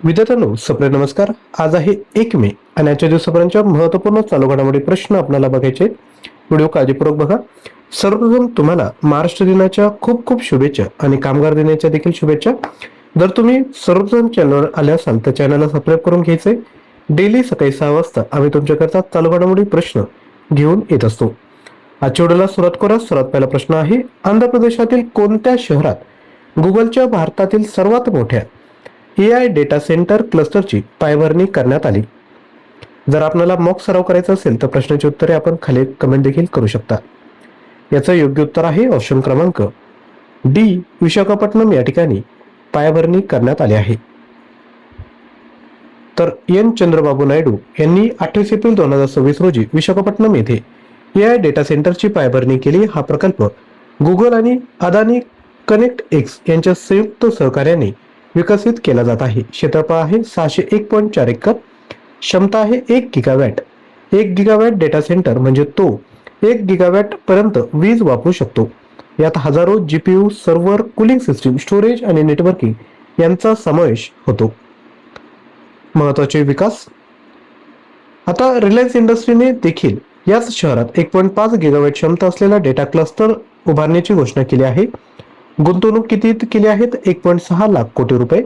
विद्यार्थ्यांनो, सप्रे नमस्कार. आज आहे 1 मे आणि आजच्या दिवसापर्यंतच्या महत्त्वपूर्ण चालू घडामोडी प्रश्न आपल्याला बघायचे. व्हिडिओ काळजीपूर्वक बघा. सर्वप्रथम तुम्हाला महाराष्ट्र दिनाच्या खूप खूप शुभेच्छा आणि कामगार दिनाच्या देखील शुभेच्छा. जर तुम्ही सर्वप्रथम चॅनलवर आले असाल तर चॅनलला सबस्क्राईब करून घ्यायचे. डेली सकाळी 6 वाजता आम्ही तुमच्याकरता चालू घडामोडी प्रश्न घेऊन येत असतो. आजच्या व्हिडिओला सुरुवात करा. सर्वात पहिला प्रश्न आहे, आंध्र प्रदेशातील कोणत्या शहरात गुगलच्या भारतातील सर्वात मोठ्या AI डेटा सेंटर क्लस्टरची पायाभरणी करण्यात आली? जर आपल्याला मॉक सराव करायचा असेल तर प्रश्नाची उत्तरे आपण खाली कमेंट देखील करू शकता. याचं योग्य उत्तर आहे ऑप्शन क्रमांक डी, विशाखापट्टणम या ठिकाणी पायाभरणी करण्यात आली आहे. तर एन चंद्रबाबू नायडू यांनी 28 एप्रिल 2026 रोजी विशाखापट्टणम येथे AI डेटा सेंटरची पायाभरणी केली. हा प्रकल्प गुगल आणि अदानी कनेक्ट एक्स यांच्या संयुक्त सहकार्याने विकसित केला जात आहे. क्षेत्रफळ आहे 601.4 एकर. क्षमता आहे 1 गिगावॅट. 1 गिगावॅट डेटा सेंटर म्हणजे तो 1 गिगावॅट पर्यंत वीज वापरू शकतो. यात हजारो GPU, server, cooling system, storage आणि नेटवर्किंग यांचा समावेश होतो. महत्वाचे विकास. आता रिलायन्स इंडस्ट्रीने देखील याच शहरात 1.5 गिगावॅट क्षमता असलेला डेटा क्लस्टर उभारण्याची घोषणा केली आहे. गुंतवणूक किती केली आहेत? 1.6 लाख कोटी रुपये.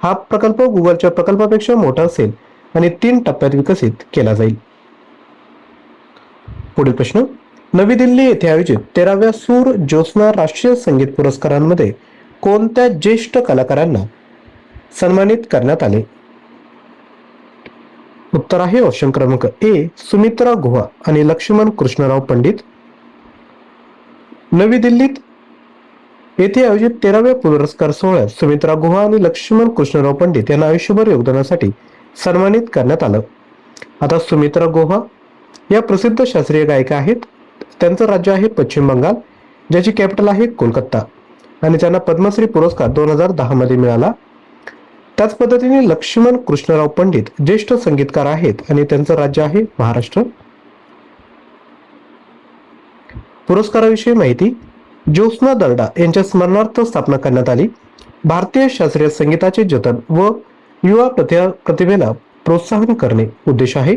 हा प्रकल्प गुगलच्या प्रकल्पापेक्षा मोठा असेल आणि 3 टप्प्यात विकसित केला जाईल. पुढील प्रश्न, नवी दिल्ली येथे आयोजित 13व्या सूर ज्योत्स्ना राष्ट्रीय संगीत पुरस्कारांमध्ये कोणत्या ज्येष्ठ कलाकारांना सन्मानित करण्यात आले? उत्तर आहे ऑप्शन क्रमांक ए, सुमित्रा गुहा आणि लक्ष्मण कृष्णराव पंडित. नवी दिल्लीत येथे आयोजित 13व्या पुरस्कार सोहळ्यात सुमित्रा गुहा आणि लक्ष्मण कृष्णराव पंडित यांना आयुष्यभर योगदानासाठी सन्मानित करण्यात आलं. आता सुमित्रा गुहा या प्रसिद्ध शास्त्रीय गायिका आहेत. त्यांचं राज्य आहे पश्चिम बंगाल, ज्याची कॅपिटल आहे कोलकाता, आणि त्यांना पद्मश्री पुरस्कार 2010 मध्ये मिळाला. त्याच पद्धतीने लक्ष्मण कृष्णराव पंडित ज्येष्ठ संगीतकार आहेत आणि त्यांचं राज्य आहे महाराष्ट्र. पुरस्काराविषयी माहिती. ज्योत्स्ना दर्डा यांच्या स्मरणार्थ स्थापना करण्यात आली. भारतीय शास्त्रीय संगीताचे जतन व युवा प्रतिभेला प्रोत्साहन करणे उद्देश आहे.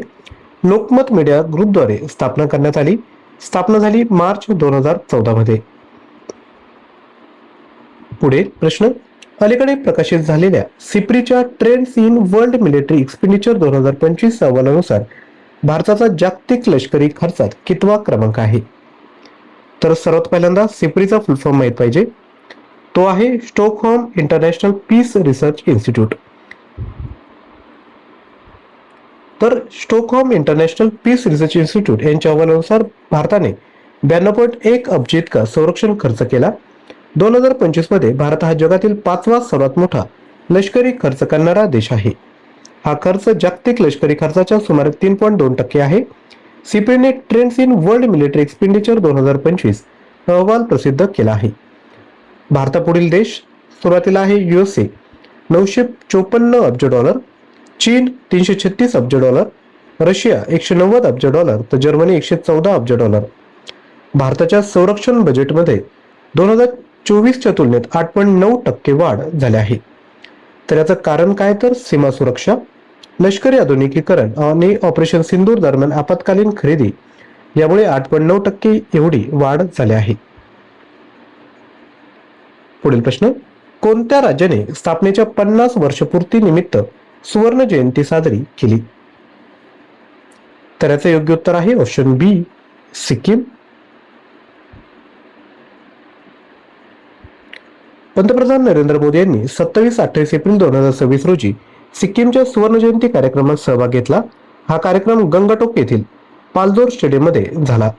लोकमत मीडिया ग्रुपद्वारे स्थापना करण्यात आली. स्थापना झाली मार्च 2014 मध्ये. पुढे प्रश्न, अलीकडे प्रकाशित झालेल्या सिप्रीच्या trends in world military expenditure 2025 अहवालानुसार भारताचा जागतिक लष्करी खर्चात कितवा क्रमांक आहे? तर सर्वात पहिल्यांदा सिप्रीचा फुल फॉर्म माहित पाहिजे. तो आहे Stockholm International Peace Research Institute. तर Stockholm International Peace Research Institute यांच्या अहवालानुसार भारताने 92.1 अब्ज इतका संरक्षण खर्च केला. 2025 मध्ये भारत हा जगातील 5वा सर्वात मोठा लष्करी खर्च करणारा देश आहे. हा खर्च जागतिक लष्करी खर्चाच्या सुमारे 3.2% आहे. सिप्रीने trends in world military expenditure 2025 अहवाल प्रसिद्ध केला आहे. भारतापुढील देश सुरुवातीला आहे USA 954 अब्ज डॉलर, चीन 336 अब्ज डॉलर, रशिया 190 अब्ज डॉलर तर जर्मनी 114 अब्ज डॉलर. भारताच्या संरक्षण बजेटमध्ये 2024च्या तुलनेत 8.9% वाढ झाली आहे. तर याचं कारण काय? तर सीमा सुरक्षा, लष्करी आधुनिकीकरण आणि ऑपरेशन सिंदूर दरम्यान आपत्कालीन खरेदी यामुळे 8.9% एवढी वाढ झाली आहे. पुढील प्रश्न, कोणत्या राज्याने स्थापनेच्या 50 वर्षपूर्ती निमित्त सुवर्ण जयंती साजरी केली? तर याचे योग्य उत्तर आहे ऑप्शन बी, सिक्कीम. पंतप्रधान नरेंद्र मोदी यांनी 27-28 एप्रिल 2026 रोजी सिक्कीमच्या सुवर्ण जयंती कार्यक्रमात सहभाग घेतला. हा कार्यक्रम गंगटोक येथील पालजोर स्टेडियम मध्ये झाला.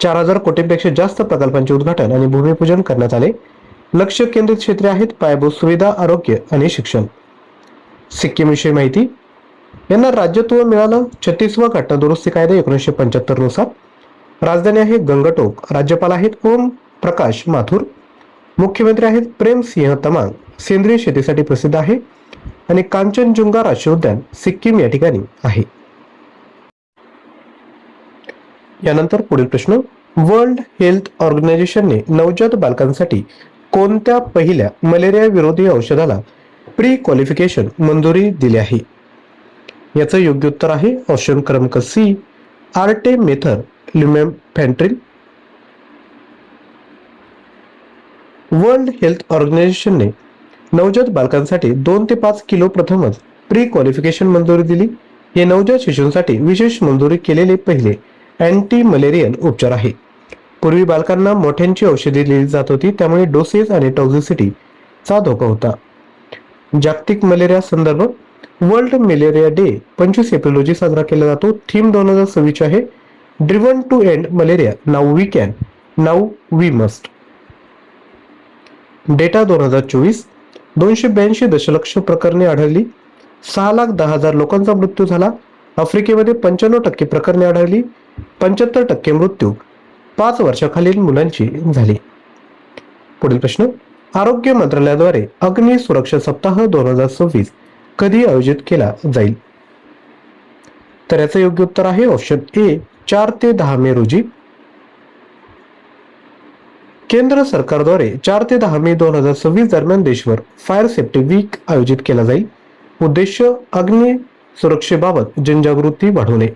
4000 कोटींपेक्षा जास्त प्रकल्पांचे उद्घाटन आणि भूमिपूजन करण्यात आले. लक्ष केंद्रित क्षेत्रे आहेत पायाभूत सुविधा, आरोग्य आणि शिक्षण. सिक्कीम विषयी माहिती. यांना राज्यत्व मिळालं 36वा घटना दुरुस्ती कायदा 1975 नुसार. राजधानी आहे गंगटोक. राज्यपाल आहेत ओम प्रकाश माथुर. मुख्यमंत्री आहेत प्रेम सिंह तमांग. सेंद्रिय शेतीसाठी प्रसिद्ध आहे आणि कांचनजुंगा राष्ट्रीय उद्यान सिक्कीम या ठिकाणी आहे. यानंतर पुढील प्रश्न, वर्ल्ड हेल्थ ऑर्गनायझेशनने नवजात बालकांसाठी कोणत्या पहिल्या मलेरिया विरोधी औषधाला प्री क्वालिफिकेशन मंजुरी दिली आहे? याचं योग्य उत्तर आहे ऑप्शन क्रमांक सी, आर्टेमेथर ल्युमेफेंट्रिन. वर्ल्ड हेल्थ ऑर्गनायझेशनने नवजात बालकांसाठी 2 ते 5 किलो प्रथमच प्री क्वालिफिकेशन मंजुरी दिली. हे नवजात शिशूंसाठी विशेष मंजुरी केलेले पहिले अँटी मलेरियल उपचार आहे. पूर्वी बालकांना मोठ्यांची औषधे दिली जात होती, त्यामुळे डोसेस आणि टॉक्झिसिटी चा धोका होता. जागतिक मलेरिया संदर्भ वर्ल्ड मलेरिया डे 25 एप्रिल रोजी साजरा केला जातो. थीम 2026 आहे driven to end malaria, now we can, now we must. Data 2024 282 दशलक्ष प्रकरणे आढळली. 6,10,000 लोकांचा मृत्यू झाला. आफ्रिकेमध्ये 95% प्रकरणे आढळली. 75% मृत्यू 5 वर्षाखालील मुलांची झाली. पुढील प्रश्न, आरोग्य मंत्रालयाद्वारे अग्नी सुरक्षा सप्ताह 2026 कधी आयोजित केला जाईल? तर याचं योग्य उत्तर आहे ऑप्शन ए, 4 ते 10 मे रोजी. केंद्र सरकारद्वारे 4 ते 10 मे 2026 दरम्यान देशभर फायर सेफ्टी वीक आयोजित केला जाईल. उद्देश अग्नी सुरक्षेबाबत जनजागृती वाढवणे.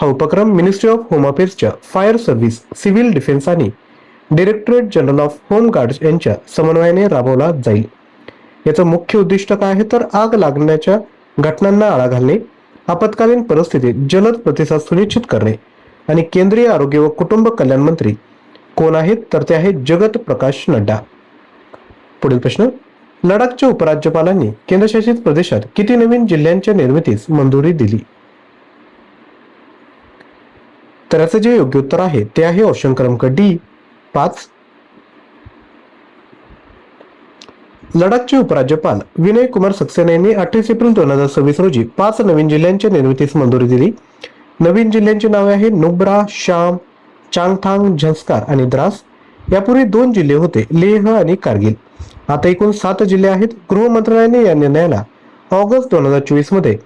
हा उपक्रम मिनिस्ट्री ऑफ होम अफेअर्सच्या फायर सर्व्हिस, सिव्हिल डिफेन्स आणि directorate general of home guards यांच्या समन्वयाने राबवला जाईल. याचं मुख्य उद्दिष्ट काय आहे तर आग लागण्याच्या घटनांना आळा घालणे, आपत्कालीन परिस्थितीत जलद प्रतिसाद सुनिश्चित करणे. आणि केंद्रीय आरोग्य व कुटुंब कल्याण मंत्री कोण आहेत तर ते आहेत जगत प्रकाश नड्डा. पुढील प्रश्न, लडाखच्या उपराज्यपालांनी केंद्रशासित प्रदेशात किती नवीन जिल्ह्यांच्या निर्मितीस मंजुरी दिली? तर याचे जे योग्य उत्तर आहे ते आहे ऑप्शन क्रमांक डी, 5. लडाखचे उपराज्यपाल विनय कुमार सक्सेना यांनी 28 एप्रिल 2026 रोजी 5 नवीन जिल्ह्यांच्या निर्मितीस मंजुरी दिली. नवीन जिल्ह्यांची नावे आहेत नुब्रा, शाम, चांगथांग, झंस्कार आणि द्रास. यापूर्वी 2 जिल्हे होते, लेह आणि कारगिल. आता एकूण 7 जिल्हे आहेत. गृह मंत्रालयाने या निर्णयाला ऑगस्ट 2024 मध्ये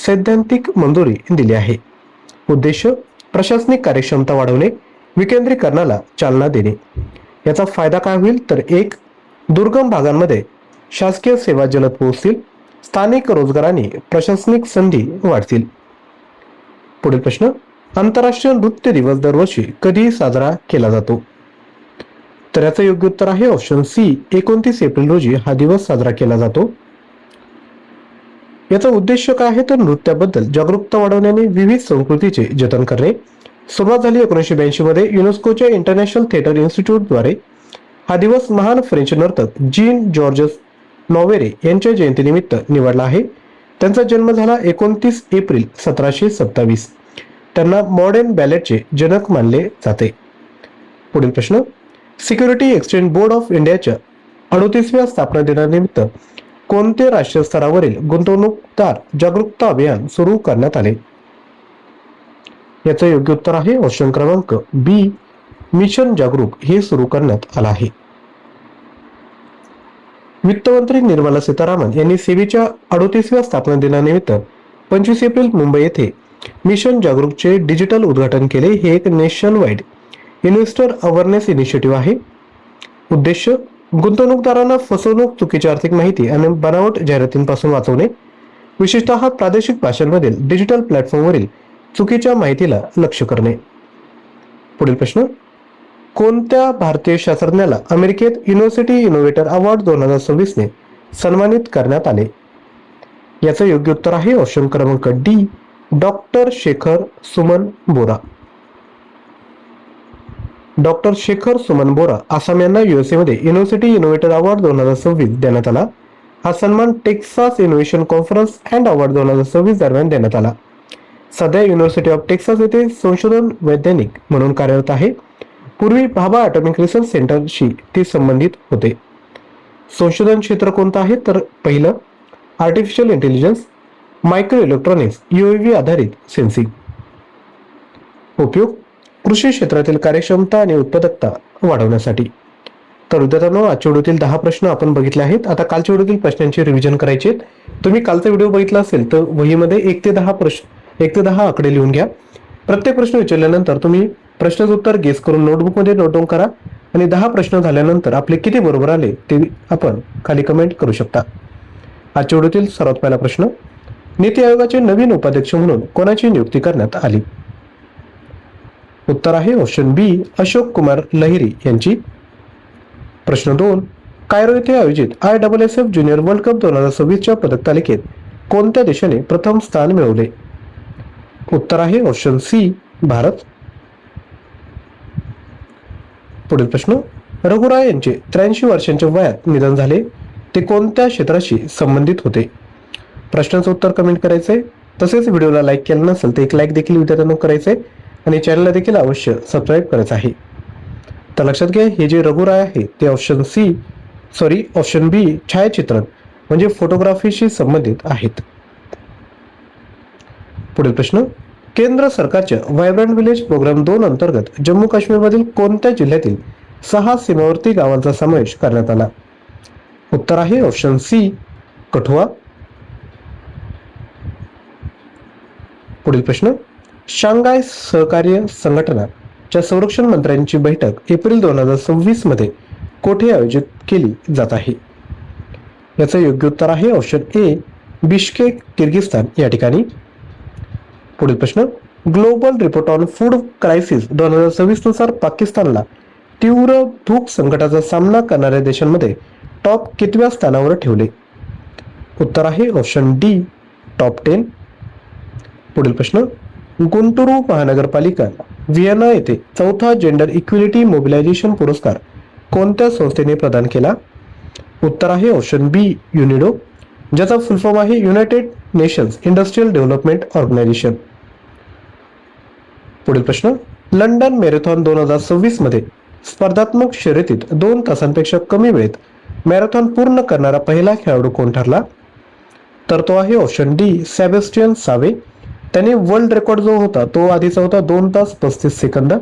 सैद्धांतिक मंजुरी दिली आहे. उद्देश प्रशासनिक कार्यक्षमता वाढवणे, विकेंद्रीकरणाला चालना देणे. याचा फायदा काय होईल तर 1. दुर्गम भागांमध्ये शासकीय सेवा जलद पोहोचतील. स्थानिक रोजगार आणि प्रशासनिक संधी वाढतील. पुढील प्रश्न, आंतरराष्ट्रीय नृत्य दिवस दरवर्षी कधी साजरा केला जातो? तर याचं योग्य उत्तर आहे ऑप्शन सी, 29 एप्रिल रोजी हा दिवस साजरा केला जातो. याचा उद्देश काय आहे तर नृत्याबद्दल जागरूकता वाढवण्याने विविध संस्कृतीचे जतन करणे. सुरुवात झाली 1982 मध्ये युनेस्कोच्या इंटरनॅशनल थिएटर इन्स्टिट्यूटद्वारे. हा दिवस महान फ्रेंच नर्तक जीन जॉर्जस नॉवेरे यांच्या जयंतीनिमित्त निवडला आहे. त्यांचा जन्म झाला 29 एप्रिल 1727. त्यांना मॉडर्न बॅलेटचे जनक मानले जाते. पुढील प्रश्न, सिक्युरिटी एक्सचेंज बोर्ड ऑफ इंडियाच्या 38व्या स्थापना दिनानिमित्त कोणते राष्ट्रीय स्तरावरील गुंतवणूकदार जागरूकता अभियान सुरू करण्यात आले? याचं योग्य उत्तर आहे ऑप्शन क्रमांक बी, मिशन जागरूक हे सुरू करण्यात आलं आहे. वित्तमंत्री निर्मला सीतारामन यांनी सेबीच्या 38व्या स्थापना दिनानिमित्त 25 एप्रिल मुंबई येथे मिशन जागरूकचे डिजिटल उद्घाटन केले. हे एक nation wide investor awareness initiative आहे. उद्देश गुंतवणूकदारांना फसवणूक, चुकीची आर्थिक माहिती आणि बनावट जाहिरातींपासून वाचवणे, विशेषतः प्रादेशिक भाषांमधील डिजिटल प्लॅटफॉर्मवरील चुकीच्या माहितीला लक्ष्य करणे. पुढील प्रश्न, कोणत्या भारतीय शास्त्रज्ञाला अमेरिकेत युनिव्हर्सिटी इनोव्हेटर अवॉर्ड 2026 ने सन्मानित करण्यात आले? याचं योग्य उत्तर आहे ऑप्शन क्रमांक डी, डॉक्टर शेखर सुमन बोरा. डॉक्टर शेखर सुमन बोरा आसाम यांना USA मध्ये युनिव्हर्सिटी इनोव्हेटर अवॉर्ड 2026 देण्यात आला. हा सन्मान Texas innovation conference and award 2026 दरम्यान देण्यात आला. सध्या युनिव्हर्सिटी ऑफ टेक्सास येथे संशोधन वैज्ञानिक म्हणून कार्यरत आहे. पूर्वी भाभा ॲटॉमिक रिसर्च सेंटरशी ते संबंधित होते. संशोधन क्षेत्र कोणतं आहे तर पहिलं artificial intelligence, micro electronics, UAV आधारित सेन्सिंग. उपयोग कृषी क्षेत्रातील कार्यक्षमता आणि उत्पादकता वाढवण्यासाठी. तर विद्यार्थ्यांनो, आजच्या व्हिडिओतील 10 प्रश्न आपण बघितले आहेत. आता कालच्या व्हिडिओतील प्रश्नांची रिव्हिजन करायची आहेत. तुम्ही कालचा व्हिडिओ बघितला असेल तर वहीमध्ये 1 ते 10 आकडे लिहून घ्या. प्रत्येक प्रश्न विचारल्यानंतर तुम्ही प्रश्नाचं उत्तर गेस करून नोटबुकमध्ये नोट डाऊन करा आणि 10 प्रश्न झाल्यानंतर आपले किती बरोबर आले ते आपण खाली कमेंट करू शकता. आजच्या व्हिडिओतील सर्वात पहिला प्रश्न, नीती आयोगाचे नवीन उपाध्यक्ष म्हणून कोणाची नियुक्ती करण्यात आली? उत्तर आहे ऑप्शन बी, अशोक कुमार लहिरी यांची. प्रश्न 2, कायरो येथे आयोजित ISSF ज्युनियर वर्ल्ड कप 2026च्या पदक तालिकेत कोणत्या देशाने प्रथम स्थान मिळवले? उत्तर आहे ऑप्शन सी, भारत. पुढील प्रश्न, रघुराय यांचे 83 वर्षांच्या वयात निधन झाले, ते कोणत्या क्षेत्राशी संबंधित होते? प्रश्नाचं उत्तर कमेंट करायचंय. तसेच व्हिडिओला लाईक केलं नसेल तर एक लाईक देखील विद्यार्थ्यांना करायचंय आणि चॅनलला देखील अवश्य सबस्क्राईब करायचं आहे. तर लक्षात घ्या, हे जे रघुराय आहे ते ऑप्शन बी छायाचित्रण म्हणजे फोटोग्राफीशी संबंधित आहेत. पुढील प्रश्न, केंद्र सरकारच्या व्हायब्रंट विलेज प्रोग्राम 2 अंतर्गत जम्मू काश्मीरमधील कोणत्या जिल्ह्यातील 6 सीमावर्ती गावांचा समावेश करण्यात आला? उत्तर आहे ऑप्शन सी, कठुआ. पुढील प्रश्न, शांघाय सहकार्य संघटनाच्या संरक्षण मंत्र्यांची बैठक एप्रिल 2026 मध्ये कोठे आयोजित केली जात आहे? याचं योग्य उत्तर आहे ऑप्शन ए, बिश्केक, किर्गिस्तान या ठिकाणी. पुढील प्रश्न, global report on food crisis 2026 नुसार पाकिस्तानला तीव्र भूक संकटाचा सामना करणाऱ्या देशांमध्ये टॉप कितव्या स्थानावर ठेवले? उत्तर आहे ऑप्शन डी, टॉप 10. पुढील प्रश्न, गुंटुरू महानगरपालिका व्हिएना येथे 4था जेंडर इक्विलिटी मोबिलायझेशन पुरस्कार कोणत्या संस्थेने प्रदान केला? उत्तर आहे ऑप्शन बी, युनिडो, ज्याचा फुल फॉर्म आहे United Nations Industrial Development Organization. पुढील प्रश्न, लंडन मॅरेथॉन 2026 मध्ये स्पर्धात्मक शर्यतीत 2 तासांपेक्षा कमी वेळेत मॅरेथॉन पूर्ण करणारा पहिला खेळाडू कोण ठरला? तर तो आहे ऑप्शन डी, सेबॅस्टियन सावे. त्याने वर्ल्ड रेकॉर्ड जो होता तो आधीचा होता 2 तास 35 सेकंद.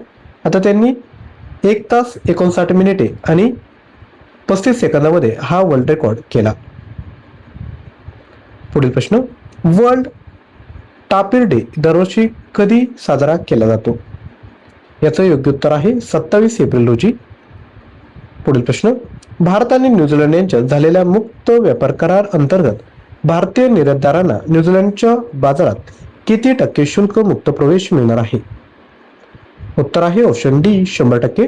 आता त्यांनी 1 तास 59 मिनिटे आणि 35 सेकंदामध्ये हा वर्ल्ड रेकॉर्ड केला. पुढील प्रश्न, वर्ल्ड टापिर डे दरवर्षी कधी साजरा केला जातो? याचं योग्य उत्तर आहे 27 एप्रिल रोजी. पुढील प्रश्न, भारत आणि न्यूझीलंड यांच्यात झालेल्या मुक्त व्यापार करार अंतर्गत भारतीय निर्यातदारांना न्यूझीलंडच्या बाजारात किती टक्के शुल्क मुक्त प्रवेश मिळणार आहे? उत्तर आहे ऑप्शन डी, 100%.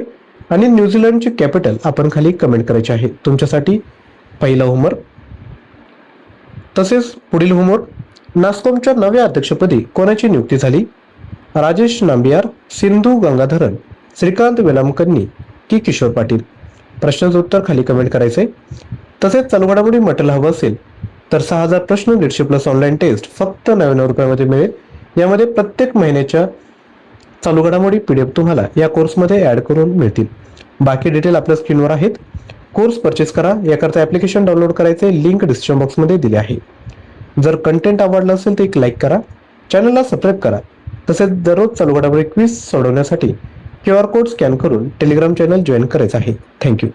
आणि न्यूझीलंडचे कॅपिटल आपण खाली कमेंट करायचे आहे. तुमच्यासाठी पहिला होमवर्क. तसेच पुढील होमवर्क, नास्कॉमच्या नव्या अध्यक्षपदी कोणाची नियुक्ती झाली? राजेश नांबियार, सिंधू गंगाधरन, श्रीकांत वेलामकन्नी की किशोर पाटील? प्रश्नाचं उत्तर खाली कमेंट करायचंय. तसेच चालू घडामोडी मटेरियल हवं असेल तर 6000 प्रश्न 150+ ऑनलाईन टेस्ट फक्त 99 रुपयामध्ये मिळेल. यामध्ये प्रत्येक महिन्याच्या चालू घडामोडी PDF तुम्हाला या कोर्समध्ये ऍड करून मिळतील. बाकी डिटेल आपल्या स्क्रीनवर आहेत. कोर्स परचेस करा. याकरता ऍप्लिकेशन डाउनलोड करायचे लिंक डिस्क्रिप्शन बॉक्समध्ये दिली आहे. जर कंटेंट आवडलं असेल तर एक लाईक करा, चॅनलला सबस्क्राईब करा. तसेच दररोज चालू घडामोडी क्विज सोडवण्यासाठी QR कोड स्कॅन करून टेलिग्राम चॅनल जॉईन करायचं आहे. थँक्यू.